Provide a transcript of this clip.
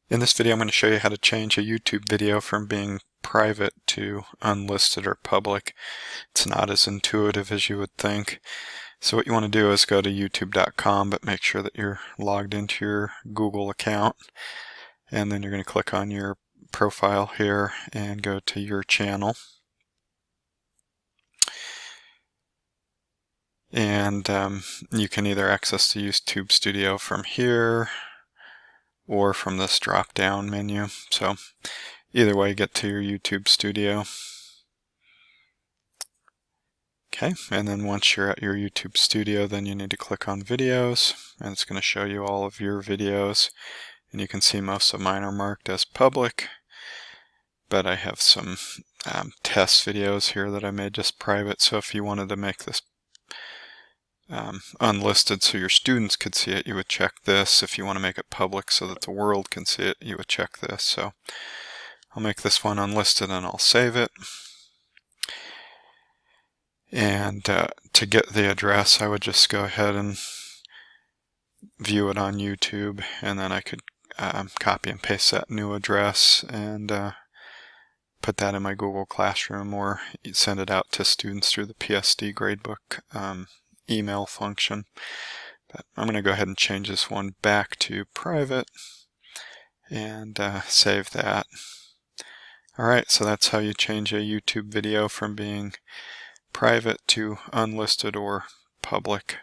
In this video, I'm going to show you how to change a YouTube video from being private to unlisted or public. It's not as intuitive as you would think. So what you want to do is go to youtube.com, but make sure that you're logged into your Google account. And then you're going to click on your profile here and go to your channel. And you can either access the YouTube Studio from here or from this drop-down menu. So either way, get to your YouTube Studio. Okay, and then once you're at your YouTube Studio, then you need to click on videos, and it's going to show you all of your videos. And you can see most of mine are marked as public, but I have some test videos here that I made just private. So if you wanted to make this unlisted so your students could see it, you would check this. If you want to make it public so that the world can see it, you would check this. So I'll make this one unlisted and I'll save it. And to get the address, I would just go ahead and view it on YouTube, and then I could copy and paste that new address and put that in my Google Classroom, or send it out to students through the PSD gradebook email function. But I'm going to go ahead and change this one back to private and save that. Alright, so that's how you change a YouTube video from being private to unlisted or public.